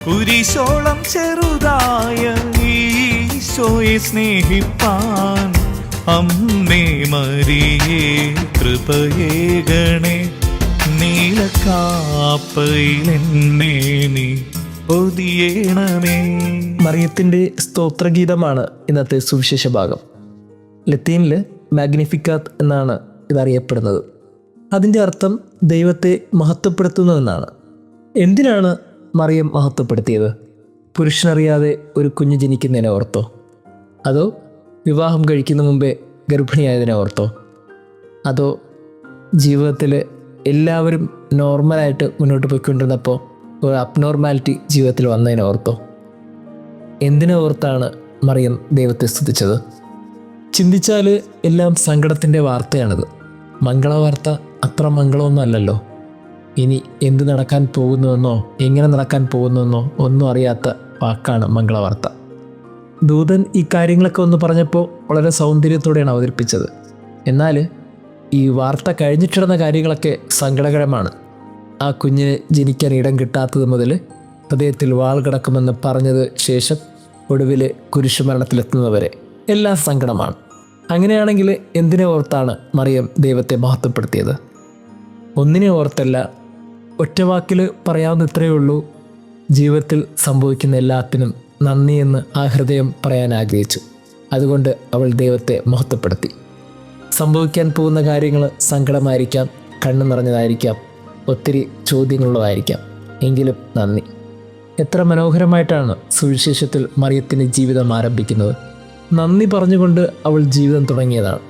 കുരിശോളം ചെറുതായ ഈശോയെ സ്നേഹിപ്പാൻ അമ്മേ മരിയേ കൃപയേകണേ. നീലക്കാപ്പയിലെന്നെ നീ പൊതിയേണമേ. മറിയത്തിൻ്റെ സ്തോത്രഗീതമാണ് ഇന്നത്തെ സുവിശേഷ ഭാഗം. ലത്തീനിൽ മാഗ്നിഫിക്കാത്ത് എന്നാണ് ഇതറിയപ്പെടുന്നത്. അതിൻ്റെ അർത്ഥം ദൈവത്തെ മഹത്വപ്പെടുത്തുന്നു എന്നാണ്. എന്തിനാണ് മറിയം മഹത്വപ്പെടുത്തിയത്? പുരുഷനറിയാതെ ഒരു കുഞ്ഞ് ജനിക്കുന്നതിനെ ഓർത്തോ? അതോ വിവാഹം കഴിക്കുന്ന മുമ്പേ ഗർഭിണിയായതിനെ ഓർത്തോ? അതോ ജീവിതത്തിൽ എല്ലാവരും നോർമലായിട്ട് മുന്നോട്ട് പോയിക്കൊണ്ടിരുന്നപ്പോൾ ഒരു അബ്നോർമാലിറ്റി ജീവിതത്തിൽ വന്നതിനെ ഓർത്തോ? എന്തിനെ ഓർത്താണ് മറിയം ദൈവത്തെ സ്തുതിച്ചത്? ചിന്തിച്ചാൽ എല്ലാം സങ്കടത്തിൻ്റെ വാർത്തയാണിത്. മംഗളവാർത്ത അത്ര മംഗളമൊന്നും അല്ലല്ലോ. ഇനി എന്ത് നടക്കാൻ പോകുന്നുവെന്നോ എങ്ങനെ നടക്കാൻ പോകുന്നുവെന്നോ ഒന്നും അറിയാത്ത വാക്കാണ് മംഗളവാർത്ത. ദൂതൻ ഈ കാര്യങ്ങളൊക്കെ ഒന്ന് പറഞ്ഞപ്പോൾ വളരെ സൗന്ദര്യത്തോടെയാണ് അവതരിപ്പിച്ചത്. എന്നാൽ ഈ വാർത്ത കഴിഞ്ഞിട്ടിടുന്ന കാര്യങ്ങളൊക്കെ സങ്കടകരമാണ്. ആ കുഞ്ഞിന് ജനിക്കാൻ ഇടം കിട്ടാത്തത് മുതൽ ഹൃദയത്തിൽ വാൾ കിടക്കുമെന്ന് പറഞ്ഞത് ശേഷം ഒടുവിൽ കുരിശുമരണത്തിലെത്തുന്നവരെ എല്ലാം സങ്കടമാണ്. അങ്ങനെയാണെങ്കിൽ എന്തിനെ ഓർത്താണ് മറിയം ദൈവത്തെ മഹത്വപ്പെടുത്തിയത്? ഒന്നിനെ ഓർത്തല്ല, ഒറ്റവാക്കിൽ പറയാവുന്ന ഇത്രയേ ഉള്ളൂ: ജീവിതത്തിൽ സംഭവിക്കുന്ന എല്ലാത്തിനും നന്ദി എന്ന് ആ ഹൃദയം പറയാൻ ആഗ്രഹിച്ചു. അതുകൊണ്ട് അവൾ ദൈവത്തെ മഹത്വപ്പെടുത്തി. സംഭവിക്കാൻ പോകുന്ന കാര്യങ്ങൾ സങ്കടമായിരിക്കാം, കണ്ണു നിറഞ്ഞതായിരിക്കാം, ഒത്തിരി ചോദ്യങ്ങളുള്ളതായിരിക്കാം. എങ്കിലും നന്ദി. എത്ര മനോഹരമായിട്ടാണ് സുവിശേഷത്തിൽ മറിയത്തിൻ്റെ ജീവിതം ആരംഭിക്കുന്നത്. നന്ദി പറഞ്ഞുകൊണ്ട് അവൾ ജീവിതം തുടങ്ങിയതാണ്.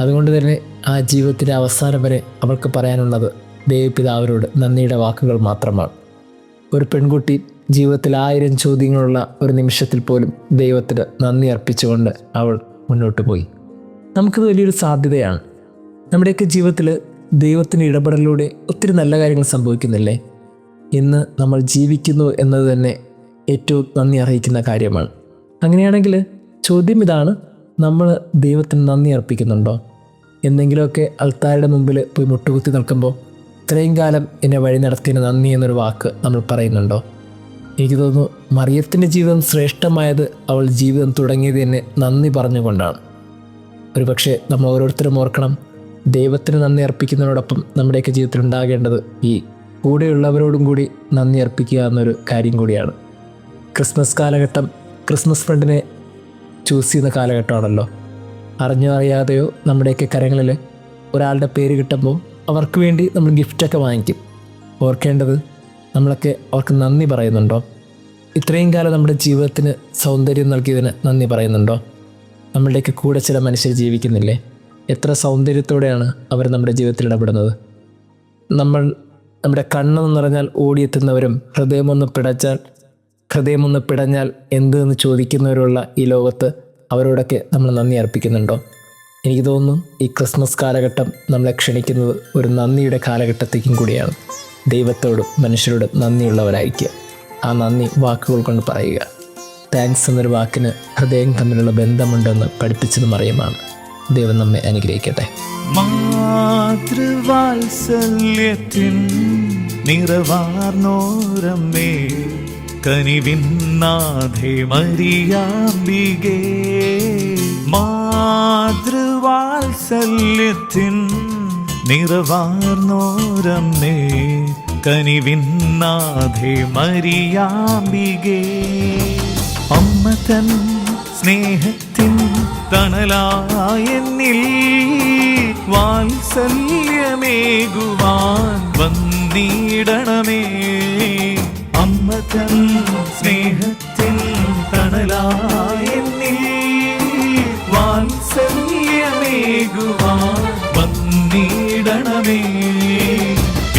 അതുകൊണ്ട് തന്നെ ആ ജീവിതത്തിൻ്റെ അവസാനം വരെ അവൾക്ക് പറയാനുള്ളത് ദൈവപിതാവിനോട് നന്ദിയുടെ വാക്കുകൾ മാത്രമാണ്. ഒരു പെൺകുട്ടി ജീവിതത്തിൽ 1000 ചോദ്യങ്ങളുള്ള ഒരു നിമിഷത്തിൽ പോലും ദൈവത്തിന് നന്ദി അർപ്പിച്ചുകൊണ്ട് അവൾ മുന്നോട്ട് പോയി. നമുക്കിത് വലിയൊരു സാധ്യതയാണ്. നമ്മുടെയൊക്കെ ജീവിതത്തിൽ ദൈവത്തിൻ്റെ ഇടപെടലിലൂടെ ഒത്തിരി നല്ല കാര്യങ്ങൾ സംഭവിക്കുന്നില്ലേ? ഇന്ന് നമ്മൾ ജീവിക്കുന്നു എന്നത് തന്നെ ഏറ്റവും നന്ദി അറിയിക്കുന്ന കാര്യമാണ്. അങ്ങനെയാണെങ്കിൽ ചോദ്യം ഇതാണ്: നമ്മൾ ദൈവത്തിന് നന്ദി അർപ്പിക്കുന്നുണ്ടോ? എന്തെങ്കിലുമൊക്കെ അൾത്താരുടെ മുമ്പിൽ പോയി മുട്ടുകുത്തി നിൽക്കുമ്പോൾ ഇത്രയും കാലം എന്നെ വഴി നടത്തിയതിന് നന്ദി എന്നൊരു വാക്ക് നമ്മൾ പറയുന്നുണ്ടോ? എനിക്ക് തോന്നുന്നു മറിയത്തിൻ്റെ ജീവിതം ശ്രേഷ്ഠമായത് അവൾ ജീവിതം തുടങ്ങിയത് തന്നെ നന്ദി പറഞ്ഞുകൊണ്ടാണ്. ഒരു പക്ഷേ നമ്മൾ ഓരോരുത്തരും ഓർക്കണം, ദൈവത്തിന് നന്ദി അർപ്പിക്കുന്നതിനോടൊപ്പം നമ്മുടെയൊക്കെ ജീവിതത്തിൽ ഉണ്ടാകേണ്ടത് ഈ കൂടെയുള്ളവരോടും കൂടി നന്ദി അർപ്പിക്കുക എന്നൊരു കാര്യം കൂടിയാണ്. ക്രിസ്മസ് കാലഘട്ടം ക്രിസ്മസ് ഫ്രണ്ടിനെ ചൂസ് ചെയ്യുന്ന കാലഘട്ടമാണല്ലോ. അറിഞ്ഞോ അറിയാതെയോ നമ്മുടെയൊക്കെ കരങ്ങളിൽ ഒരാളുടെ പേര് കിട്ടുമ്പോൾ അവർക്ക് വേണ്ടി നമ്മൾ ഗിഫ്റ്റൊക്കെ വാങ്ങിക്കും. ഓർക്കേണ്ടത്, നമ്മളൊക്കെ അവർക്ക് നന്ദി പറയുന്നുണ്ടോ? ഇത്രയും കാലം നമ്മുടെ ജീവിതത്തിന് സൗന്ദര്യം നൽകിയതിന് നന്ദി പറയുന്നുണ്ടോ? നമ്മളുടെയൊക്കെ കൂടെ ചില മനുഷ്യർ ജീവിക്കുന്നില്ലേ? എത്ര സൗന്ദര്യത്തോടെയാണ് അവർ നമ്മുടെ ജീവിതത്തിൽ ഇടപെടുന്നത്. നമ്മുടെ കണ്ണെന്ന് നിറഞ്ഞാൽ ഓടിയെത്തുന്നവരും ഹൃദയമൊന്ന് പിടഞ്ഞാൽ എന്തെന്ന് ചോദിക്കുന്നവരുള്ള ഈ ലോകത്ത് അവരോടൊക്കെ നമ്മൾ നന്ദി അർപ്പിക്കുന്നുണ്ടോ? എനിക്ക് തോന്നുന്നു ഈ ക്രിസ്മസ് കാലഘട്ടം നമ്മളെ ക്ഷണിക്കുന്നത് ഒരു നന്ദിയുടെ കാലഘട്ടത്തേക്കും കൂടിയാണ്. ദൈവത്തോടും മനുഷ്യരോടും നന്ദിയുള്ളവരായിരിക്കുക. ആ നന്ദി വാക്കുകൾ കൊണ്ട് പറയുക. താങ്ക്സ് എന്നൊരു വാക്കിന് ഹൃദയം തമ്മിലുള്ള ബന്ധമുണ്ടെന്ന് പഠിപ്പിച്ചത് മറിയമാണ്. ദൈവം നമ്മെ അനുഗ്രഹിക്കട്ടെ. മാതൃവാത്സല്യത്തിൻ നിറവാർന്നോരമ്മേ, കനിവിന്നാഥേ മരിയാമ്പികേ. മാതൃവാത്സല്യത്തിൻ നിറവാർന്നോരമ്മേ, കനിവിന്നാഥേ മരിയാമ്പികേ. അമ്മ തൻ സ്നേഹത്തിൻ തണലായെന്നിൽ വാത്സല്യമേകുവാൻ വന്നിടണമേ. അമ്മ തൻ സ്നേഹത്തിൻ തണലായെന്നിൽ വാത്സല്യമേകുവാൻ വന്നിടണമേ.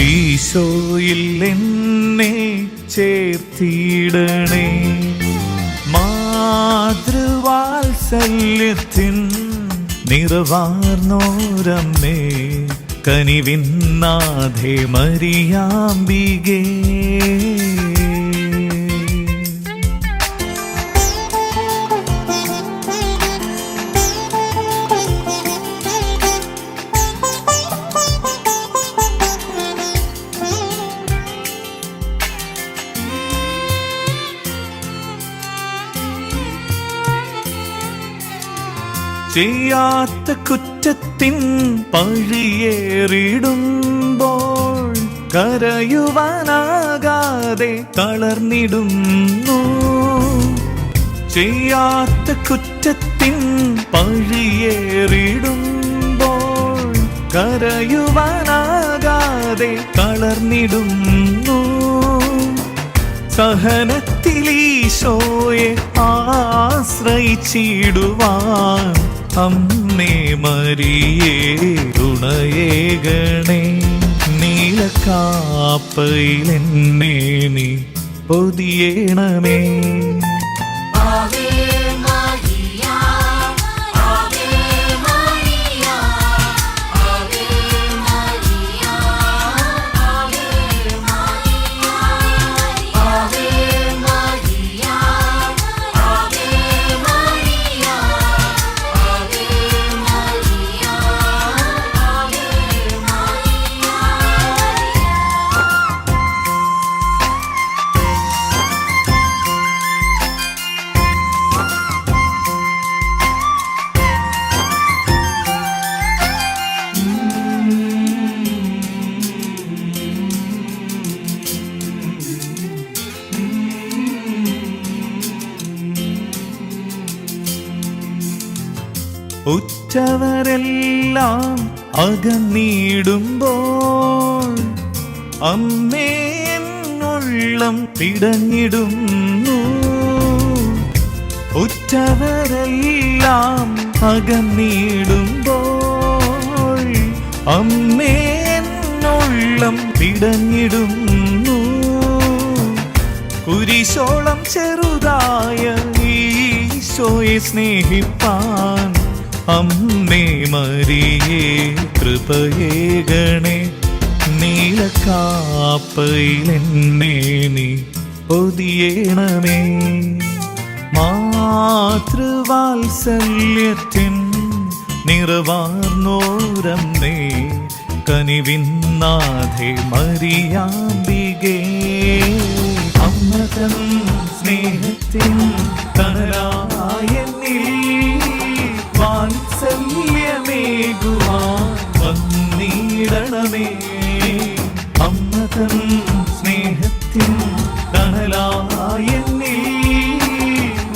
ഈശോയിൽ എന്നെ ചേർത്തിടണേ. മാതൃവാത്സല്യത്തിൻ നിറവാർന്നോരമ്മേ, കനിവിന്നാഥേ മരിയാമ്പികേ. ചെയ്യാത്ത കുറ്റത്തിൻ പഴിയേറിടുമ്പോൾ കരയുവാനാകാതെ തളർന്നിടുന്നു. ചെയ്യാത്ത കുറ്റത്തിൻ പഴിയേറിടുമ്പോൾ കരയുവാനാകാതെ തളർന്നിടുന്നു. സഹനത്തിലീശോയെ ആശ്രയിച്ചിടുവാൻ അമ്മേ മരിയേ തുണയേകണേ. നീലക്കാപ്പയിലെന്നെ നീ പൊതിയേണമേ. ഉറ്റവരെല്ലാം അകന്നിടുമ്പോൾ അമ്മേ എന്നുള്ളം പിടഞ്ഞിടുന്നു. ഉറ്റവരെല്ലാം അകന്നിടുമ്പോൾ അമ്മേ എന്നുള്ളം പിടഞ്ഞിടുന്നു. കുരിശോളം ചെറുതായ ഈശോയെ സ്നേഹിപ്പാൻ അമ്മേ മരിയേ കൃപയേകണേ. നീലക്കാപ്പയിലെന്നെ നീ പൊതിയേണമേ. മാതൃവാത്സല്യത്തിൻ നിറവാർന്നോരമ്മേ കനിവിന്നാഥേ മരിയാമ്പികേ. അമ്മതൻ സ്നേഹത്തിൻ തണലായെന്നിൽ വാത്സല്യമേകുവാൻ വന്നിടണമേ. അമ്മതൻ സ്നേഹത്തിൻ തണലായെന്നിൽ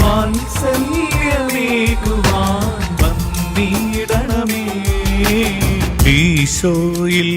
വാത്സല്യമേകുവാൻ വന്നിടണമേ. ഈശോയിൽ